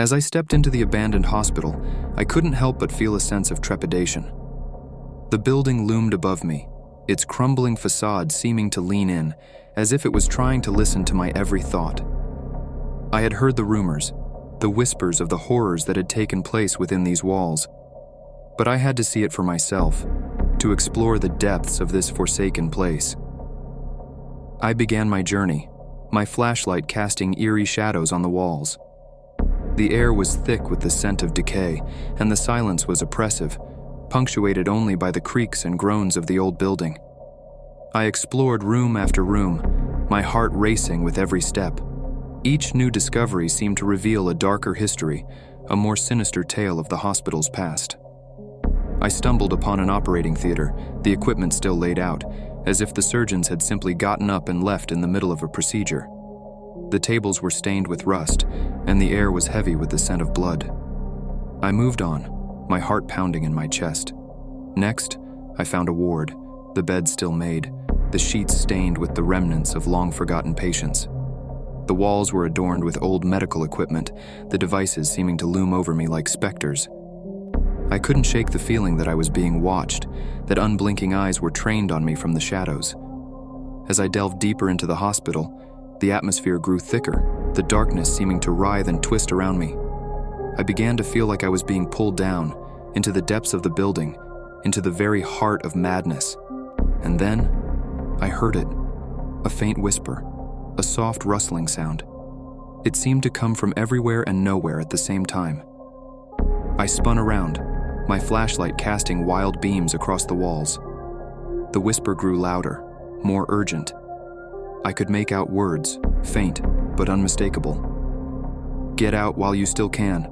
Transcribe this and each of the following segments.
As I stepped into the abandoned hospital, I couldn't help but feel a sense of trepidation. The building loomed above me, its crumbling facade seeming to lean in, as if it was trying to listen to my every thought. I had heard the rumors, the whispers of the horrors that had taken place within these walls, but I had to see it for myself, to explore the depths of this forsaken place. I began my journey, my flashlight casting eerie shadows on the walls. The air was thick with the scent of decay, and the silence was oppressive, punctuated only by the creaks and groans of the old building. I explored room after room, my heart racing with every step. Each new discovery seemed to reveal a darker history, a more sinister tale of the hospital's past. I stumbled upon an operating theater, the equipment still laid out, as if the surgeons had simply gotten up and left in the middle of a procedure. The tables were stained with rust, and the air was heavy with the scent of blood. I moved on, my heart pounding in my chest. Next, I found a ward, the bed still made, the sheets stained with the remnants of long-forgotten patients. The walls were adorned with old medical equipment, the devices seeming to loom over me like specters. I couldn't shake the feeling that I was being watched, that unblinking eyes were trained on me from the shadows. As I delved deeper into the hospital, the atmosphere grew thicker, the darkness seeming to writhe and twist around me. I began to feel like I was being pulled down, into the depths of the building, into the very heart of madness. And then, I heard it, a faint whisper, a soft rustling sound. It seemed to come from everywhere and nowhere at the same time. I spun around, my flashlight casting wild beams across the walls. The whisper grew louder, more urgent. I could make out words, faint but unmistakable. "Get out while you still can."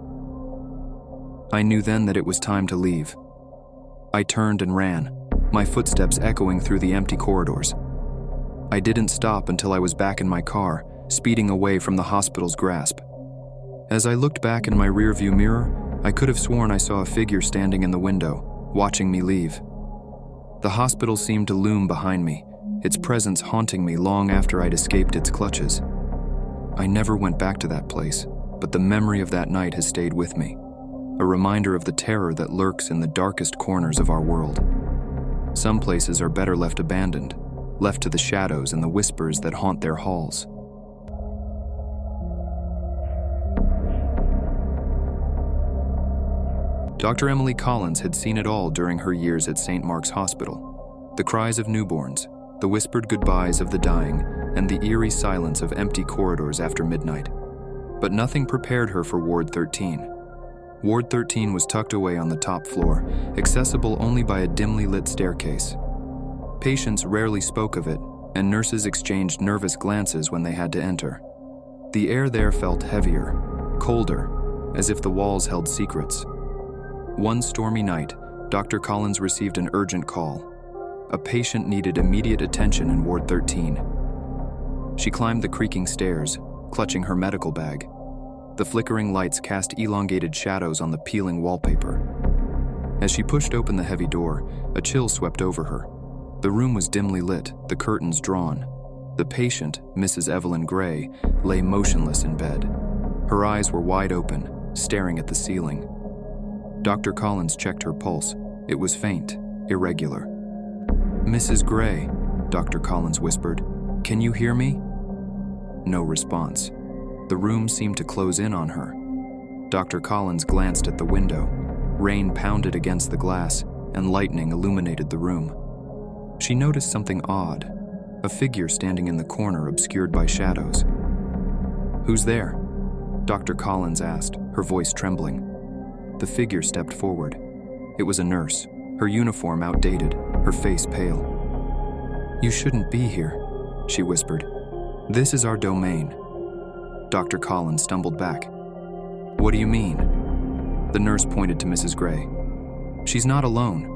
I knew then that it was time to leave. I turned and ran, my footsteps echoing through the empty corridors. I didn't stop until I was back in my car, speeding away from the hospital's grasp. As I looked back in my rearview mirror, I could have sworn I saw a figure standing in the window, watching me leave. The hospital seemed to loom behind me, its presence haunting me long after I'd escaped its clutches. I never went back to that place, but the memory of that night has stayed with me, a reminder of the terror that lurks in the darkest corners of our world. Some places are better left abandoned, left to the shadows and the whispers that haunt their halls. Dr. Emily Collins had seen it all during her years at St. Mark's Hospital. The cries of newborns, the whispered goodbyes of the dying, and the eerie silence of empty corridors after midnight. But nothing prepared her for Ward 13. Ward 13 was tucked away on the top floor, accessible only by a dimly lit staircase. Patients rarely spoke of it, and nurses exchanged nervous glances when they had to enter. The air there felt heavier, colder, as if the walls held secrets. One stormy night, Dr. Collins received an urgent call. A patient needed immediate attention in Ward 13. She climbed the creaking stairs, clutching her medical bag. The flickering lights cast elongated shadows on the peeling wallpaper. As she pushed open the heavy door, a chill swept over her. The room was dimly lit, the curtains drawn. The patient, Mrs. Evelyn Gray, lay motionless in bed. Her eyes were wide open, staring at the ceiling. Dr. Collins checked her pulse. It was faint, irregular. "Mrs. Gray," Dr. Collins whispered, "can you hear me?" No response. The room seemed to close in on her. Dr. Collins glanced at the window. Rain pounded against the glass, and lightning illuminated the room. She noticed something odd, a figure standing in the corner obscured by shadows. "Who's there?" Dr. Collins asked, her voice trembling. The figure stepped forward. It was a nurse, her uniform outdated, her face pale. "You shouldn't be here," she whispered. "This is our domain." Dr. Collins stumbled back. "What do you mean?" The nurse pointed to Mrs. Gray. "She's not alone.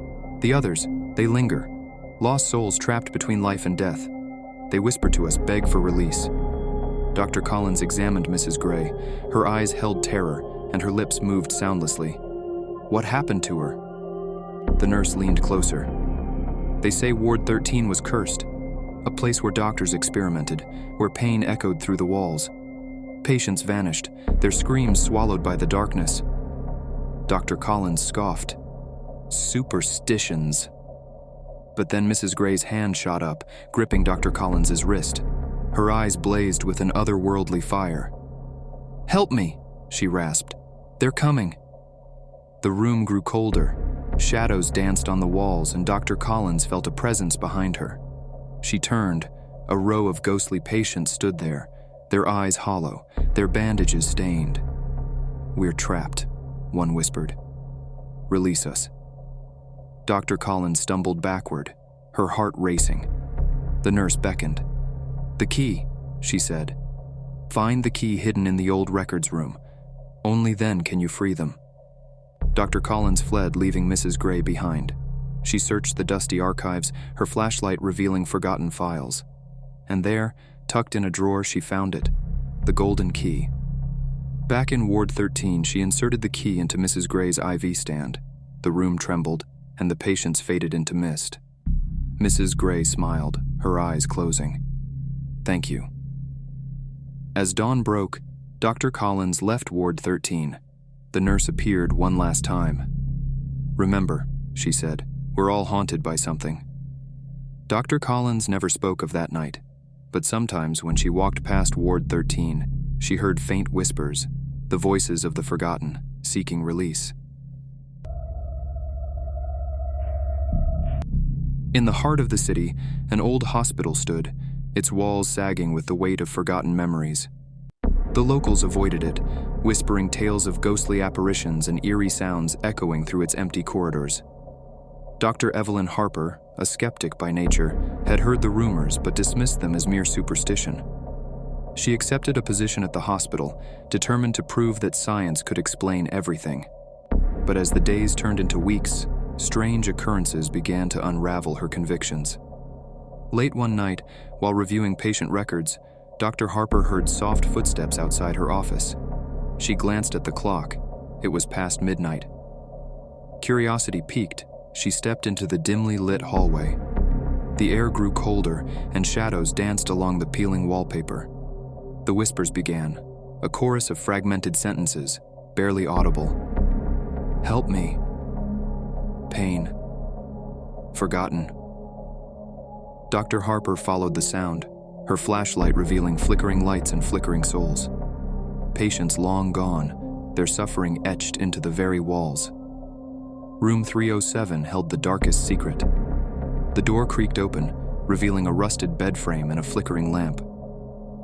The others, they linger. Lost souls trapped between life and death. They whisper to us, beg for release." Dr. Collins examined Mrs. Gray. Her eyes held terror, and her lips moved soundlessly. "What happened to her?" The nurse leaned closer. "They say Ward 13 was cursed, a place where doctors experimented, where pain echoed through the walls. Patients vanished, their screams swallowed by the darkness. Dr. Collins scoffed. Superstitions. But then Mrs. Gray's hand shot up, gripping Dr. Collins's wrist. Her eyes blazed with an otherworldly fire. "Help me," she rasped. "They're coming." The room grew colder. Shadows danced on the walls, and Dr. Collins felt a presence behind her. She turned. A row of ghostly patients stood there, their eyes hollow, their bandages stained. "We're trapped," one whispered. "Release us." Dr. Collins stumbled backward, her heart racing. The nurse beckoned. "The key," she said. "Find the key hidden in the old records room. Only then can you free them." Dr. Collins fled, leaving Mrs. Gray behind. She searched the dusty archives, her flashlight revealing forgotten files. And there, tucked in a drawer, she found it, the golden key. Back in Ward 13, she inserted the key into Mrs. Gray's IV stand. The room trembled, and the patients faded into mist. Mrs. Gray smiled, her eyes closing. "Thank you." As dawn broke, Dr. Collins left Ward 13. The nurse appeared one last time. "Remember," she said, "we're all haunted by something." Dr. Collins never spoke of that night, but sometimes when she walked past Ward 13, she heard faint whispers, the voices of the forgotten, seeking release. In the heart of the city, an old hospital stood, its walls sagging with the weight of forgotten memories. The locals avoided it, whispering tales of ghostly apparitions and eerie sounds echoing through its empty corridors. Dr. Evelyn Harper, a skeptic by nature, had heard the rumors but dismissed them as mere superstition. She accepted a position at the hospital, determined to prove that science could explain everything. But as the days turned into weeks, strange occurrences began to unravel her convictions. Late one night, while reviewing patient records, Dr. Harper heard soft footsteps outside her office. She glanced at the clock. It was past midnight. Curiosity piqued. She stepped into the dimly lit hallway. The air grew colder, and shadows danced along the peeling wallpaper. The whispers began, a chorus of fragmented sentences, barely audible. "Help me. Pain. Forgotten." Dr. Harper followed the sound, her flashlight revealing flickering lights and flickering souls. Patients long gone, their suffering etched into the very walls. Room 307 held the darkest secret. The door creaked open, revealing a rusted bed frame and a flickering lamp.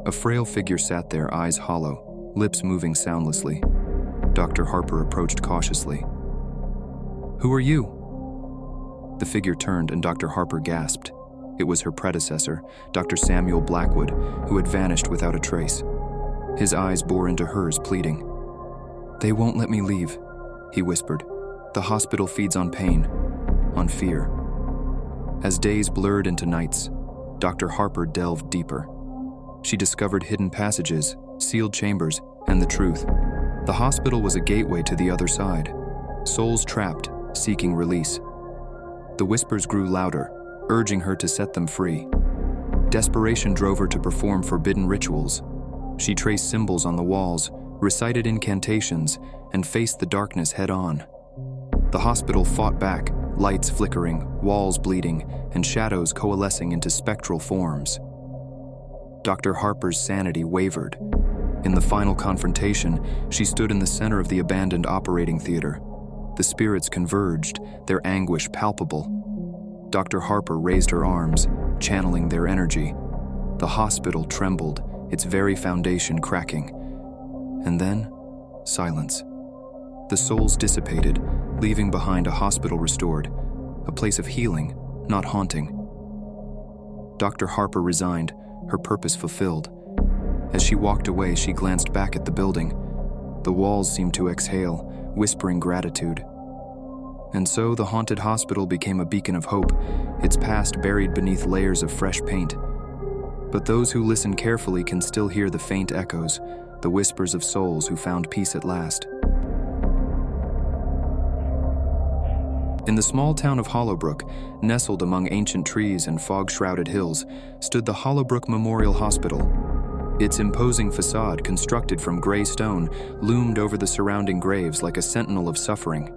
A frail figure sat there, eyes hollow, lips moving soundlessly. Dr. Harper approached cautiously. "Who are you?" The figure turned and Dr. Harper gasped. It was her predecessor, Dr. Samuel Blackwood, who had vanished without a trace. His eyes bore into hers, pleading. "They won't let me leave," he whispered. "The hospital feeds on pain, on fear." As days blurred into nights, Dr. Harper delved deeper. She discovered hidden passages, sealed chambers, and the truth. The hospital was a gateway to the other side. Souls trapped, seeking release. The whispers grew louder, urging her to set them free. Desperation drove her to perform forbidden rituals. She traced symbols on the walls, recited incantations, and faced the darkness head-on. The hospital fought back, lights flickering, walls bleeding, and shadows coalescing into spectral forms. Dr. Harper's sanity wavered. In the final confrontation, she stood in the center of the abandoned operating theater. The spirits converged, their anguish palpable. Dr. Harper raised her arms, channeling their energy. The hospital trembled, its very foundation cracking. And then, silence. The souls dissipated, leaving behind a hospital restored, a place of healing, not haunting. Dr. Harper resigned, her purpose fulfilled. As she walked away, she glanced back at the building. The walls seemed to exhale, whispering gratitude. And so the haunted hospital became a beacon of hope, its past buried beneath layers of fresh paint. But those who listen carefully can still hear the faint echoes, the whispers of souls who found peace at last. In the small town of Hollowbrook, nestled among ancient trees and fog-shrouded hills, stood the Hollowbrook Memorial Hospital. Its imposing facade, constructed from gray stone, loomed over the surrounding graves like a sentinel of suffering.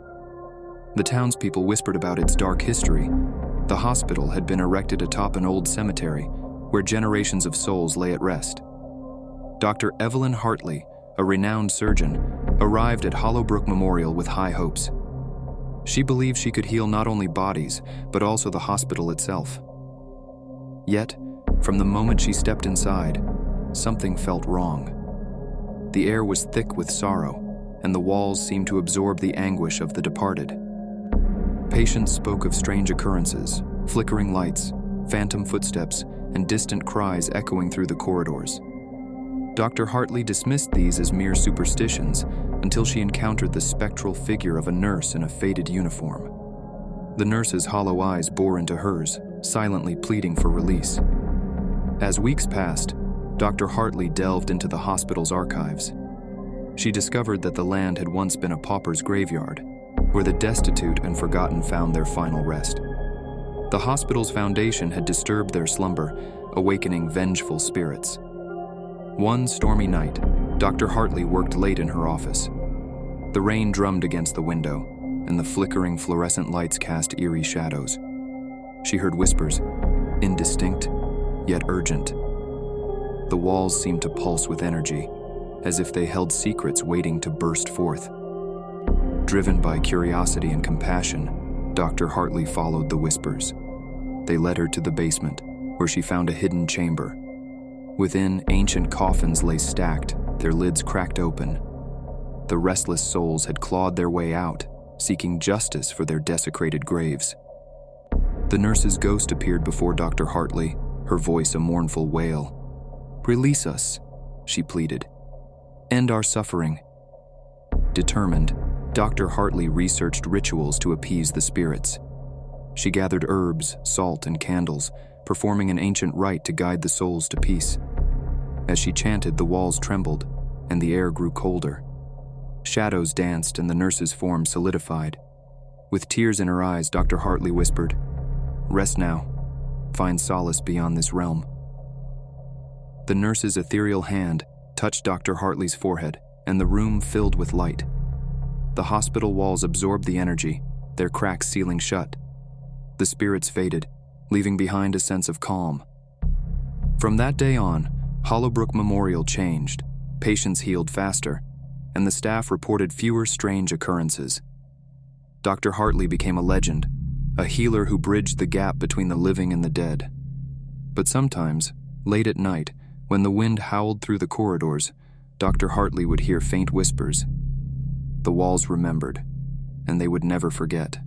The townspeople whispered about its dark history. The hospital had been erected atop an old cemetery where generations of souls lay at rest. Dr. Evelyn Hartley, a renowned surgeon, arrived at Hollowbrook Memorial with high hopes. She believed she could heal not only bodies, but also the hospital itself. Yet, from the moment she stepped inside, something felt wrong. The air was thick with sorrow, and the walls seemed to absorb the anguish of the departed. Patients spoke of strange occurrences, flickering lights, phantom footsteps, and distant cries echoing through the corridors. Dr. Hartley dismissed these as mere superstitions until she encountered the spectral figure of a nurse in a faded uniform. The nurse's hollow eyes bore into hers, silently pleading for release. As weeks passed, Dr. Hartley delved into the hospital's archives. She discovered that the land had once been a pauper's graveyard, where the destitute and forgotten found their final rest. The hospital's foundation had disturbed their slumber, awakening vengeful spirits. One stormy night, Dr. Hartley worked late in her office. The rain drummed against the window, and the flickering fluorescent lights cast eerie shadows. She heard whispers, indistinct, yet urgent. The walls seemed to pulse with energy, as if they held secrets waiting to burst forth. Driven by curiosity and compassion, Dr. Hartley followed the whispers. They led her to the basement, where she found a hidden chamber. Within, ancient coffins lay stacked, their lids cracked open. The restless souls had clawed their way out, seeking justice for their desecrated graves. The nurse's ghost appeared before Dr. Hartley, her voice a mournful wail. "Release us," she pleaded. "End our suffering." Determined, Dr. Hartley researched rituals to appease the spirits. She gathered herbs, salt, and candles, performing an ancient rite to guide the souls to peace. As she chanted, the walls trembled, and the air grew colder. Shadows danced, and the nurse's form solidified. With tears in her eyes, Dr. Hartley whispered, "Rest now. Find solace beyond this realm." The nurse's ethereal hand touched Dr. Hartley's forehead, and the room filled with light. The hospital walls absorbed the energy, their cracks sealing shut. The spirits faded, leaving behind a sense of calm. From that day on, Hollowbrook Memorial changed, patients healed faster, and the staff reported fewer strange occurrences. Dr. Hartley became a legend, a healer who bridged the gap between the living and the dead. But sometimes, late at night, when the wind howled through the corridors, Dr. Hartley would hear faint whispers. The walls remembered, and they would never forget.